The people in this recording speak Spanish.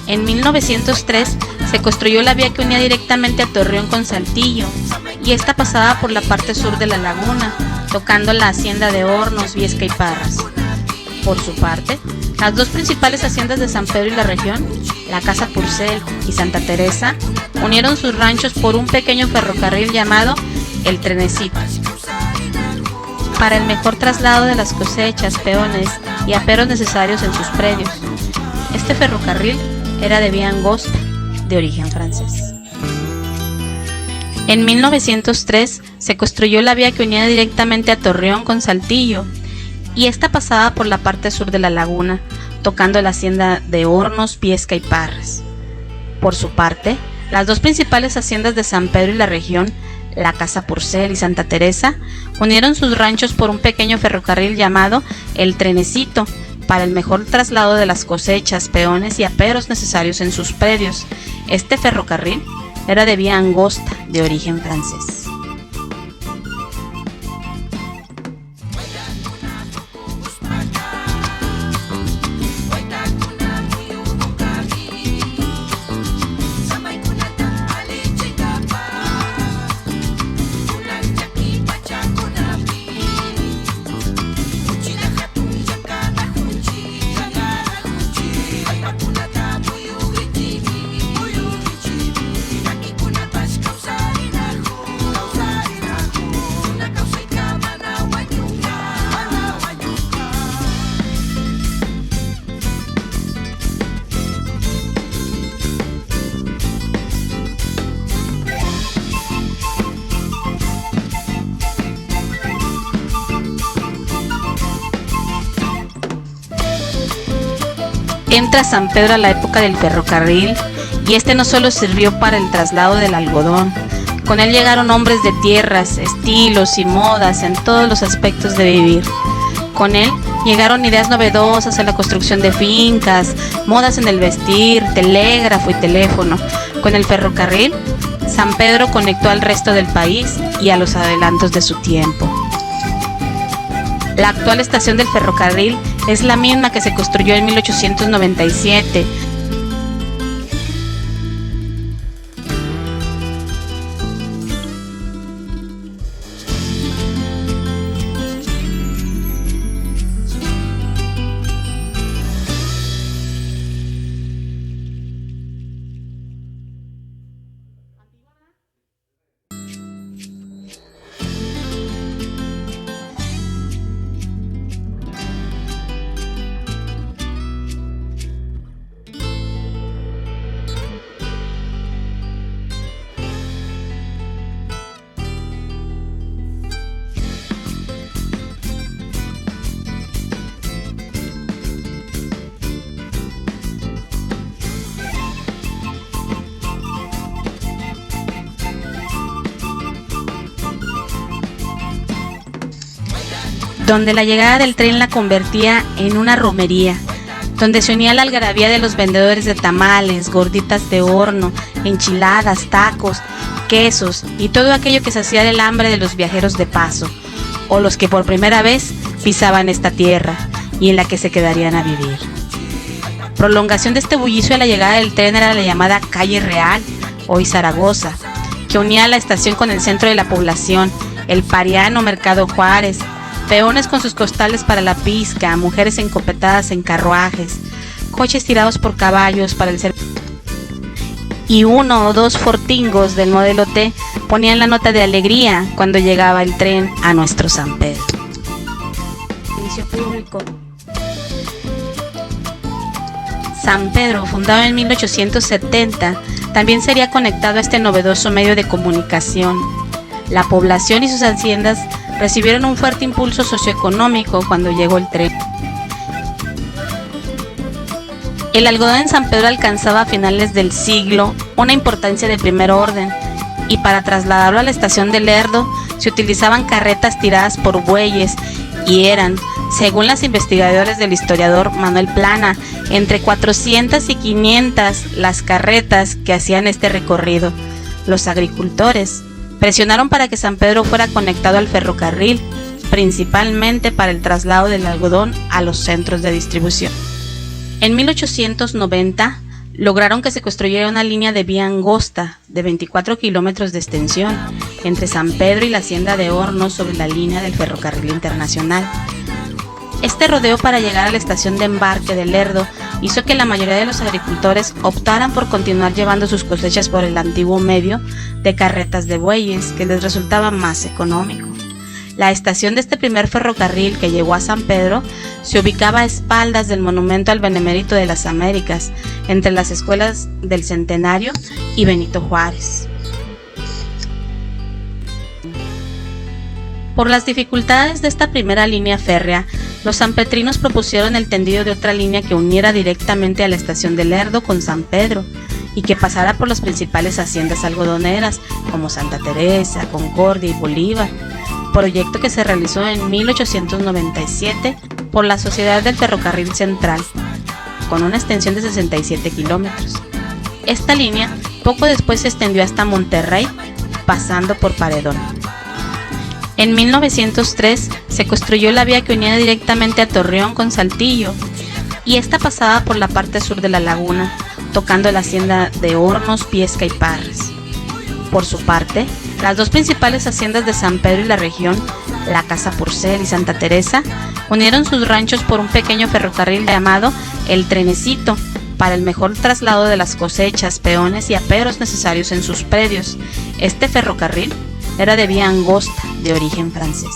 En 1903 se construyó la vía que unía directamente a Torreón con Saltillo, y esta pasaba por la parte sur de la laguna, tocando la hacienda de Hornos, Viesca y Parras. Por su parte, las dos principales haciendas de San Pedro y la región, la Casa Purcell y Santa Teresa, unieron sus ranchos por un pequeño ferrocarril llamado el Trenecito, para el mejor traslado de las cosechas, peones y aperos necesarios en sus predios. Este ferrocarril era de vía angosta, de origen francés. En 1903 se construyó la vía que unía directamente a Torreón con Saltillo, y esta pasaba por la parte sur de la laguna, tocando la hacienda de Hornos, Viesca y Parras. Por su parte, las dos principales haciendas de San Pedro y la región, la Casa Purcell y Santa Teresa, unieron sus ranchos por un pequeño ferrocarril llamado el Trenecito, para el mejor traslado de las cosechas, peones y aperos necesarios en sus predios. Este ferrocarril era de vía angosta, de origen francés. Entra San Pedro a la época del ferrocarril, y este no solo sirvió para el traslado del algodón. Con él llegaron hombres de tierras, estilos y modas en todos los aspectos de vivir. Con él llegaron ideas novedosas en la construcción de fincas, modas en el vestir, telégrafo y teléfono. Con el ferrocarril, San Pedro conectó al resto del país y a los adelantos de su tiempo. La actual estación del ferrocarril es la misma que se construyó en 1897. Donde la llegada del tren la convertía en una romería, donde se unía la algarabía de los vendedores de tamales, gorditas de horno, enchiladas, tacos, quesos y todo aquello que saciara el hambre de los viajeros de paso, o los que por primera vez pisaban esta tierra y en la que se quedarían a vivir. Prolongación de este bullicio a la llegada del tren era la llamada Calle Real, hoy Zaragoza, que unía la estación con el centro de la población, el pariano Mercado Juárez, peones con sus costales para la pizca, mujeres encopetadas en carruajes, coches tirados por caballos para el servicio, y uno o dos fortingos del modelo T ponían la nota de alegría cuando llegaba el tren a nuestro San Pedro. Servicio público. San Pedro, fundado en 1870, también sería conectado a este novedoso medio de comunicación. La población y sus haciendas recibieron un fuerte impulso socioeconómico cuando llegó el tren. El algodón en San Pedro alcanzaba a finales del siglo una importancia de primer orden, y para trasladarlo a la estación de Lerdo se utilizaban carretas tiradas por bueyes, y eran, según las investigadoras del historiador Manuel Plana, entre 400 y 500 las carretas que hacían este recorrido. Los agricultores presionaron para que San Pedro fuera conectado al ferrocarril, principalmente para el traslado del algodón a los centros de distribución. En 1890, lograron que se construyera una línea de vía angosta de 24 kilómetros de extensión entre San Pedro y la hacienda de Hornos sobre la línea del ferrocarril internacional. Este rodeo para llegar a la estación de embarque de Lerdo hizo que la mayoría de los agricultores optaran por continuar llevando sus cosechas por el antiguo medio de carretas de bueyes, que les resultaba más económico. La estación de este primer ferrocarril que llegó a San Pedro se ubicaba a espaldas del monumento al Benemérito de las Américas, entre las escuelas del Centenario y Benito Juárez. Por las dificultades de esta primera línea férrea, los sanpetrinos propusieron el tendido de otra línea que uniera directamente a la estación de Lerdo con San Pedro y que pasara por las principales haciendas algodoneras como Santa Teresa, Concordia y Bolívar, proyecto que se realizó en 1897 por la Sociedad del Ferrocarril Central, con una extensión de 67 kilómetros. Esta línea poco después se extendió hasta Monterrey, pasando por Paredón. En 1903 se construyó la vía que unía directamente a Torreón con Saltillo, y esta pasaba por la parte sur de la laguna, tocando la hacienda de Hornos, Piesca y Parras. Por su parte, las dos principales haciendas de San Pedro y la región, la Casa Porcel y Santa Teresa, unieron sus ranchos por un pequeño ferrocarril llamado El Trenecito, para el mejor traslado de las cosechas, peones y aperos necesarios en sus predios. Este ferrocarril era de vía angosta, de origen francés.